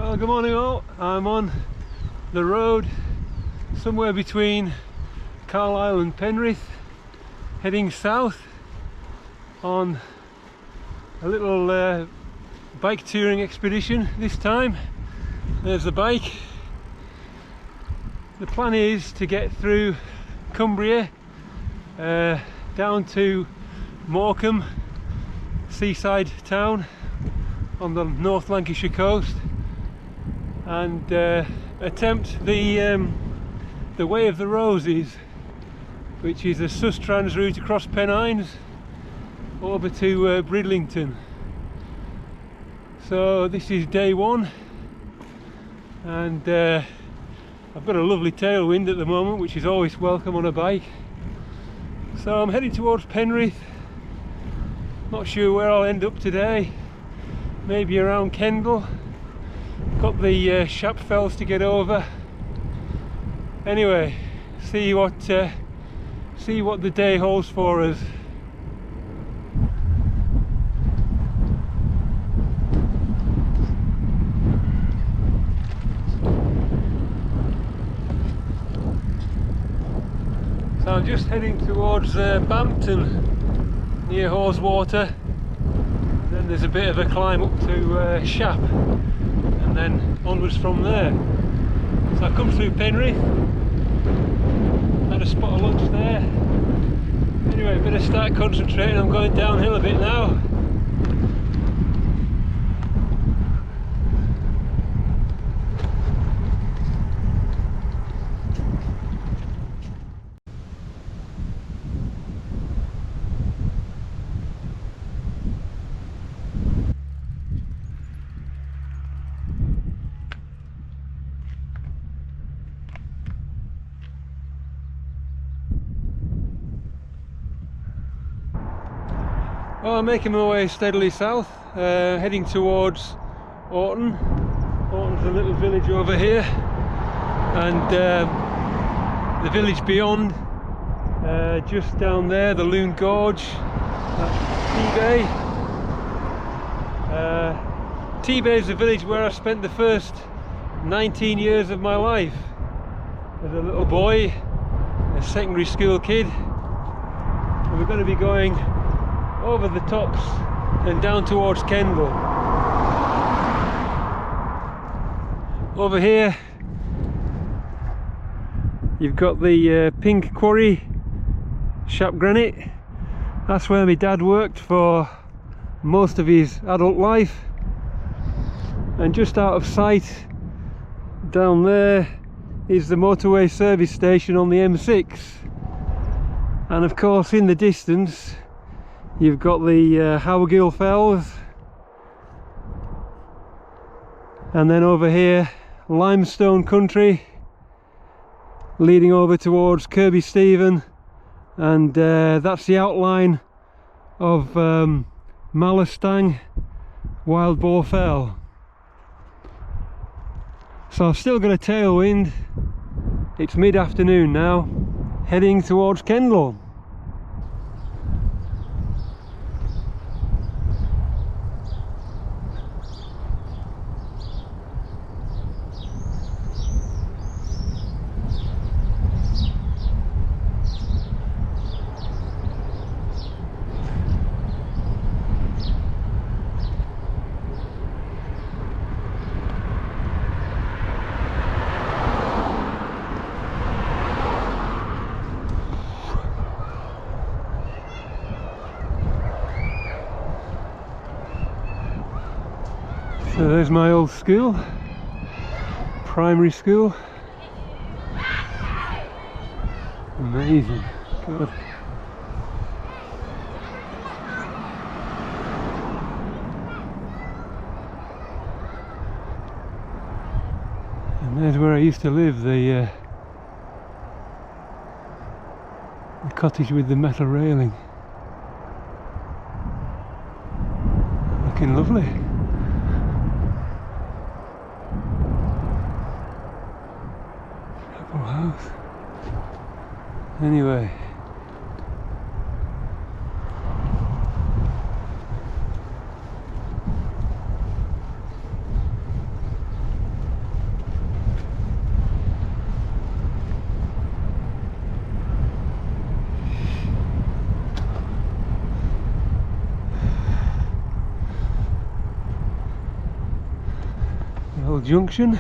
Well, good morning all. I'm on the road somewhere between Carlisle and Penrith, heading south on a little bike touring expedition this time. There's the bike. The plan is to get through Cumbria down to Morecambe, seaside town on the North Lancashire coast, and attempt the Way of the Roses, which is a Sustrans route across Pennines over to Bridlington. So this is day one, and I've got a lovely tailwind at the moment, which is always welcome on a bike. So I'm heading towards Penrith. Not sure where I'll end up today. Maybe around Kendal. Got the Shap Fells to get over. Anyway, see what the day holds for us. So I'm just heading towards Bampton, near HAWESWATER. Then there's a bit of a climb up to Shap, and then onwards from there. So I come through Penrith, had a spot of lunch there. Anyway, better start concentrating. I'm going downhill a bit now. Well, I'm making my way steadily south, heading towards Orton. Orton's a little village over here, and the village beyond, just down there, the LUNE Gorge, that's TEBAY. TEBAY is the village where I spent the first 19 years of my life as a little boy, a secondary school kid. And we're going to be going over the tops and down towards Kendal. Over here you've got the pink quarry, Shap Granite. That's where my dad worked for most of his adult life. And just out of sight down there is the motorway service station on the M6. And of course in the distance you've got the Carlisle Fells, and then over here limestone country leading over towards Kirby Stephen, and that's the outline of Malastang Wild Boar Fell. So I've still got a tailwind. It's mid-afternoon now, heading towards Kendal. So there's my old school, primary school. Amazing, God. And there's where I used to live, the cottage with the metal railing. Looking lovely. House. Anyway, Untitled Junction.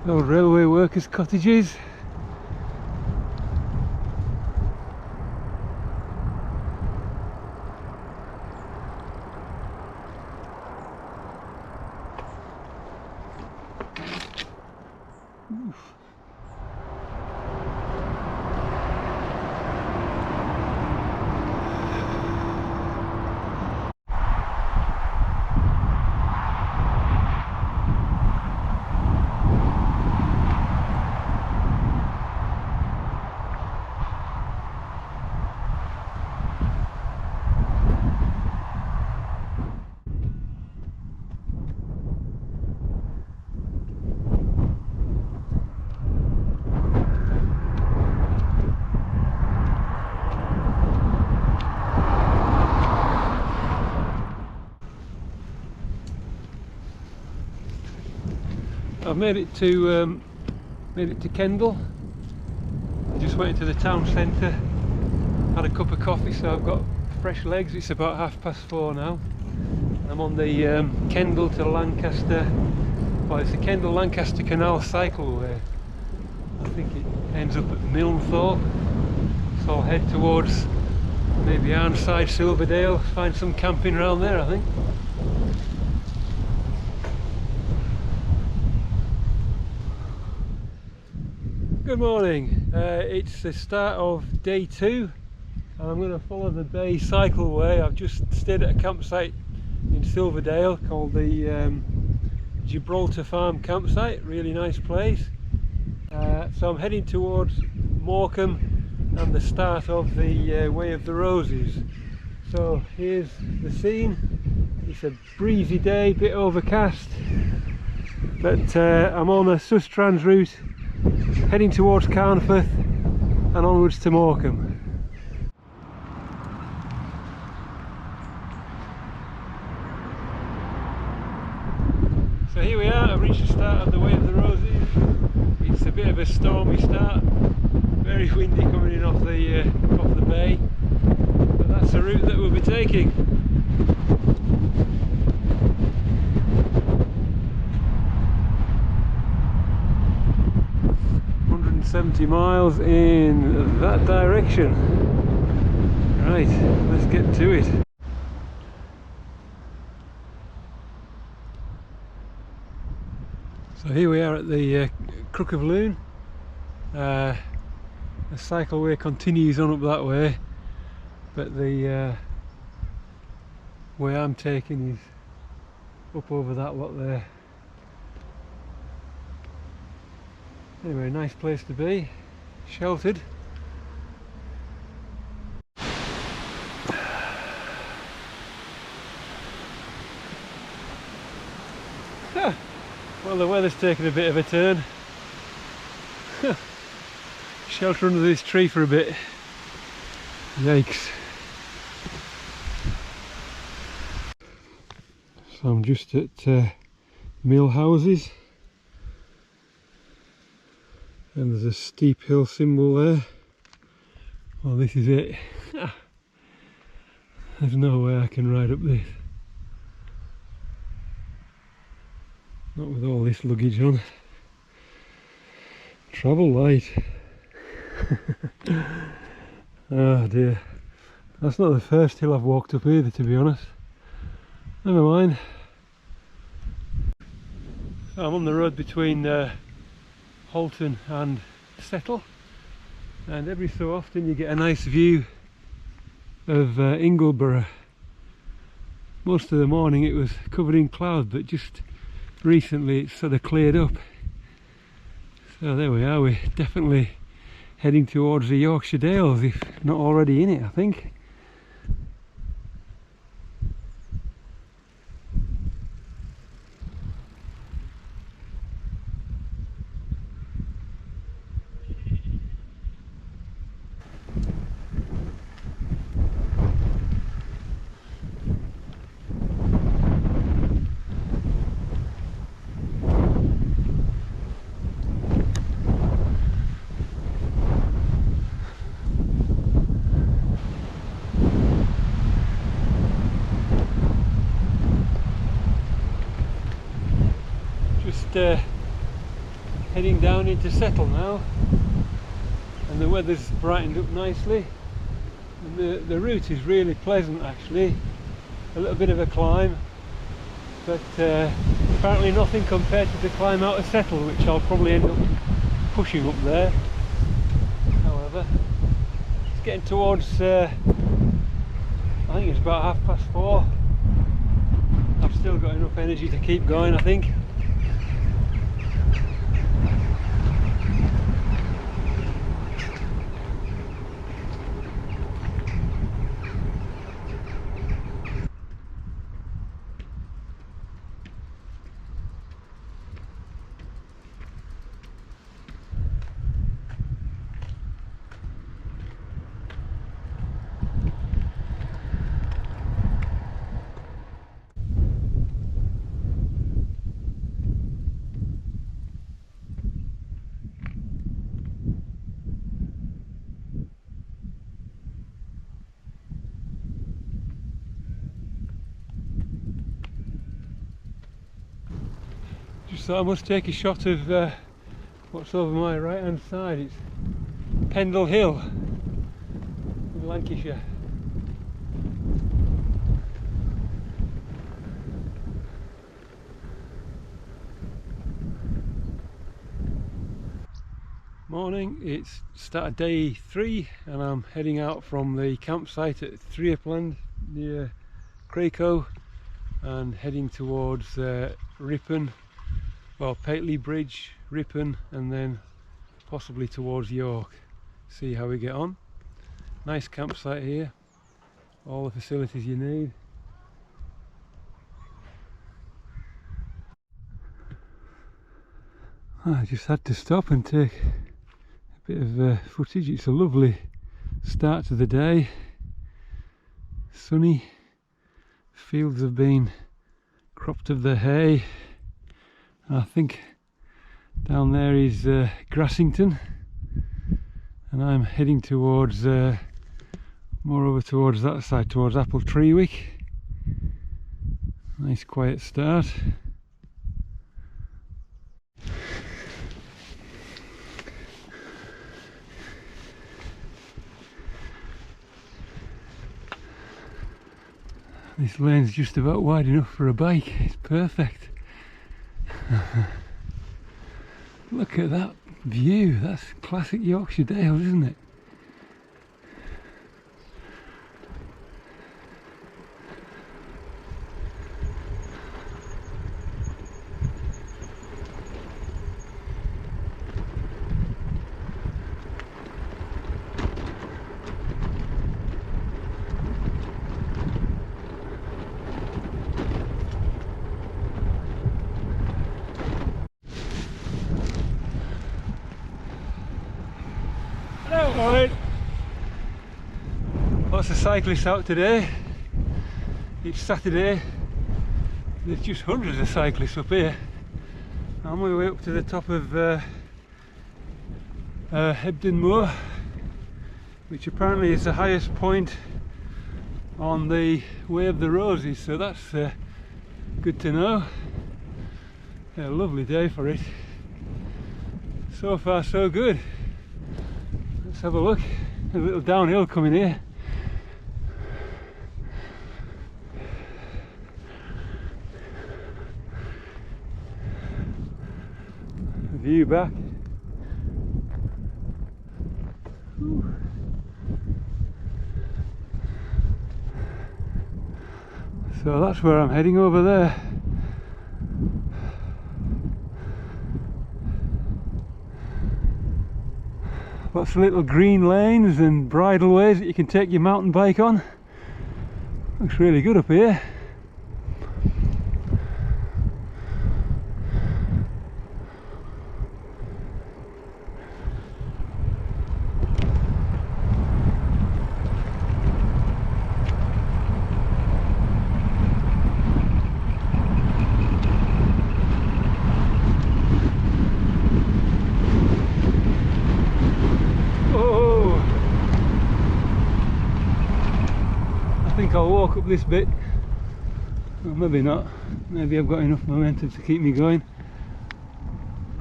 Old railway workers' cottages. I've made it to Kendal. I just went into the town centre, had a cup of coffee, so I've got fresh legs. It's about 4:30 now. I'm on the Kendal to Lancaster, well, it's the Kendal-Lancaster Canal cycleway. I think it ends up at Milnthorpe, so I'll head towards maybe Arnside, Silverdale, find some camping around there, I think. Good morning, it's the start of day 2 and I'm going to follow the Bay cycleway. I've just stayed at a campsite in Silverdale called the Gibraltar Farm campsite, really nice place. So I'm heading towards Morecambe and the start of the Way of the Roses. So here's the scene. It's a breezy day, bit overcast, but I'm on a Sustrans route heading towards Carnforth and onwards to Morecambe. So here we are, I've reached the start of the Way of the Roses. It's a bit of a stormy start, very windy coming in off the bay, but that's the route that we'll be taking. 70 miles in that direction. Right, let's get to it. So here we are at the Crook of LUNE. The cycleway continues on up that way, but the way I'm taking is up over that lot there. Anyway, nice place to be, sheltered. Well, the weather's taken a bit of a turn. Shelter under this tree for a bit. Yikes. So I'm just at Mill Houses. And there's a steep hill symbol there. Well, this is it. There's no way I can ride up this. Not with all this luggage on. Travel light. Oh dear. That's not the first hill I've walked up either, to be honest. Never mind. I'm on the road between Halton and Settle, and every so often you get a nice view of Ingleborough. Most of the morning it was covered in cloud, but just recently it's sort of cleared up. So there we are, we're definitely heading towards the Yorkshire Dales, if not already in it, I think. beginning to settle now, and the weather's brightened up nicely, and the route is really pleasant actually. A little bit of a climb, but apparently nothing compared to the climb out of Settle, which I'll probably end up pushing up there. However, it's getting towards I think it's about 4:30. I've still got enough energy to keep going, I think. Just thought I must take a shot of what's over my right hand side. It's Pendle Hill in Lancashire. Morning, it's start of day 3 and I'm heading out from the campsite at Threapland near CRACOE and heading towards Ripon. Well, Pateley Bridge, Ripon, and then possibly towards York. See how we get on. Nice campsite here, all the facilities you need. I just had to stop and take a bit of footage. It's a lovely start to the day. Sunny, fields have been cropped of their hay. I think down there is Grassington, and I'm heading towards more over towards that side, towards Appletreewick. Nice quiet start. This lane's just about wide enough for a bike. It's perfect. Look at that view. That's classic Yorkshire Dales, isn't it? Alright, lots of cyclists out today. It's Saturday. There's just hundreds of cyclists up here. I'm on my way up to the top of Hebden Moor, which apparently is the highest point on the Way of the Roses, so that's good to know. Yeah, a lovely day for it. So far so good. Let's have a look. A little downhill coming here. View back. Ooh. So that's where I'm heading, over there. Lots of little green lanes and bridleways that you can take your mountain bike on. Looks really good up here. I think I'll walk up this bit, well, maybe not, maybe I've got enough momentum to keep me going.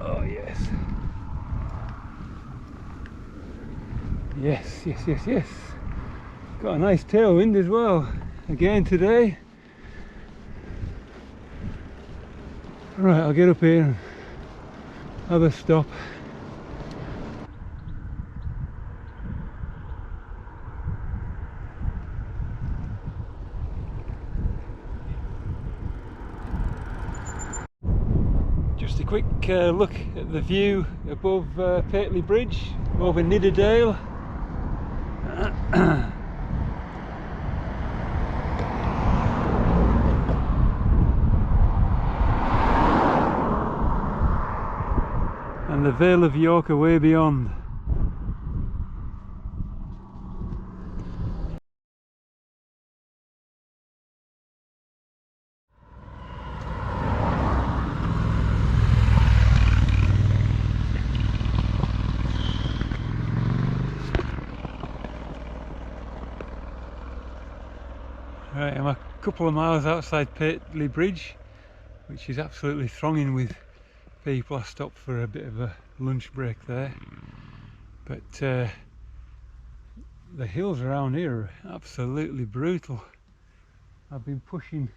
Oh yes, Yes, yes, yes, yes. Got a nice tailwind as well, again today. Right, I'll get up here and have a stop. Just a quick look at the view above Pateley Bridge over Nidderdale. And the Vale of York away beyond. Right, I'm a couple of miles outside Pateley Bridge, which is absolutely thronging with people. I stopped for a bit of a lunch break there, but the hills around here are absolutely brutal. I've been pushing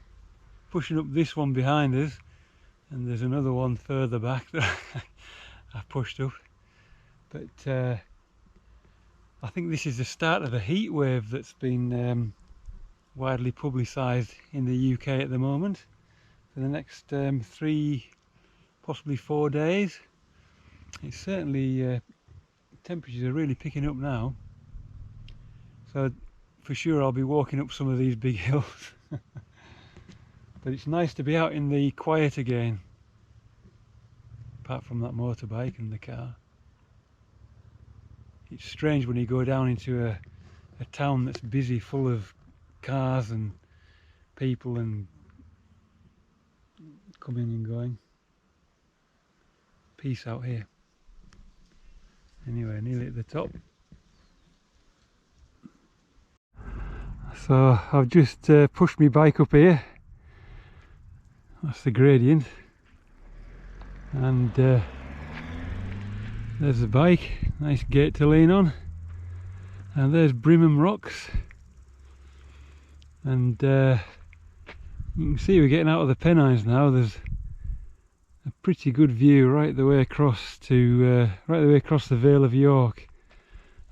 up this one behind us, and there's another one further back that I pushed up, but I think this is the start of a heat wave that's been widely publicised in the UK at the moment for the next 3, possibly 4 days. It's certainly temperatures are really picking up now, so for sure I'll be walking up some of these big hills. But it's nice to be out in the quiet again, apart from that motorbike and the car. It's strange when you go down into a town that's busy, full of cars and people and coming and going. Peace out here. Anyway, nearly at the top. So I've just pushed my bike up here. That's the gradient, and there's the bike, nice gate to lean on, and there's Brimham Rocks, and you can see we're getting out of the Pennines now. There's a pretty good view right the way across to the Vale of York.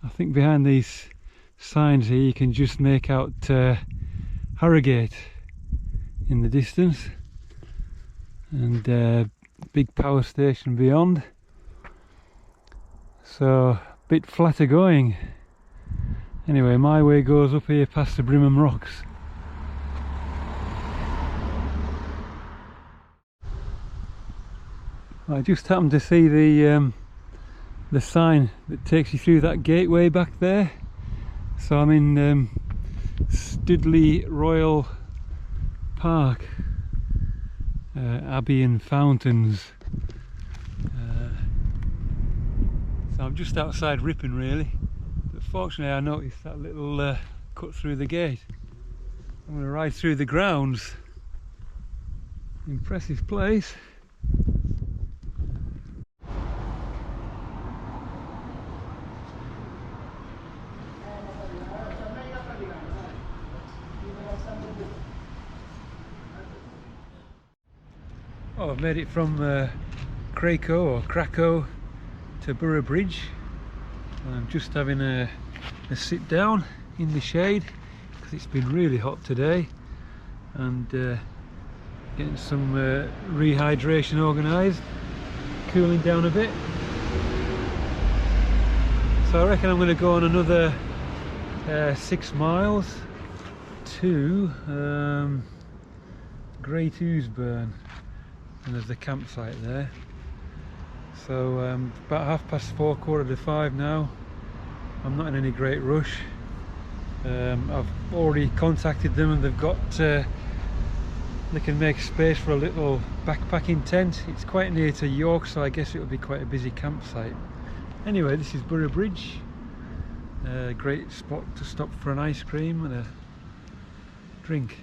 I think behind these signs here you can just make out Harrogate in the distance, and big power station beyond. So a bit flatter going. Anyway, my way goes up here past the Brimham Rocks. I just happened to see the sign that takes you through that gateway back there. So I'm in Studley Royal Park, Abbey and Fountains. So I'm just outside Ripon really, but fortunately I noticed that little cut through the gate. I'm going to ride through the grounds. Impressive place. Oh, I've made it from CRACOE to Borough Bridge. I'm just having a sit down in the shade because it's been really hot today, and getting some rehydration organised, cooling down a bit. So I reckon I'm going to go on another 6 miles to OUSEBURN, and there's the campsite there. So about 4:30, 4:45 now. I'm not in any great rush. I've already contacted them, and they've got they can make space for a little backpacking tent. It's quite near to York, so I guess it'll be quite a busy campsite. Anyway, this is Borough Bridge. Great spot to stop for an ice cream and a drink.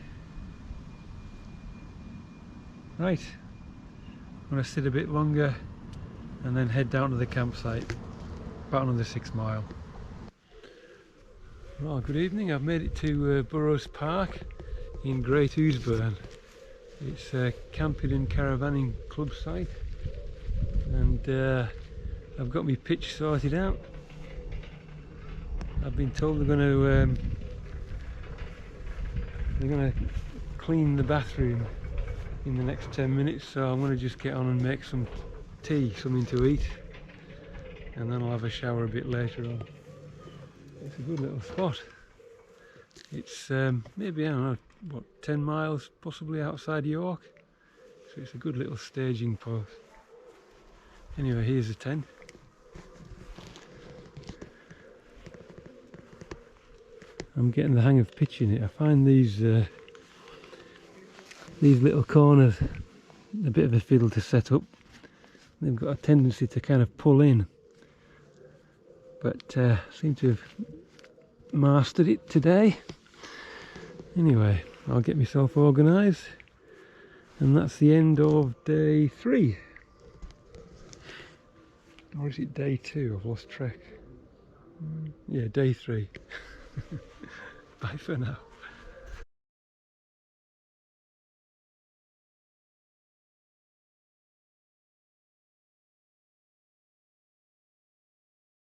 Right, I'm going to sit a bit longer and then head down to the campsite. About another 6 miles. Well, good evening. I've made it to Burrows Park in Great OUSEBURN. It's a camping and caravanning club site, and I've got my pitch sorted out. I've been told they're going to clean the bathroom in the next 10 minutes, so I'm going to just get on and make some tea, something to eat, and then I'll have a shower a bit later on. It's a good little spot. It's maybe, I don't know, what, 10 miles possibly outside York, so it's a good little staging post. Anyway, here's the tent. I'm getting the hang of pitching it. I find these little corners a bit of a fiddle to set up. They've got a tendency to kind of pull in, but seem to have mastered it today. Anyway, I'll get myself organised, and that's the end of day 3. Or is it day 2? I've lost track. Yeah, day 3. Bye for now.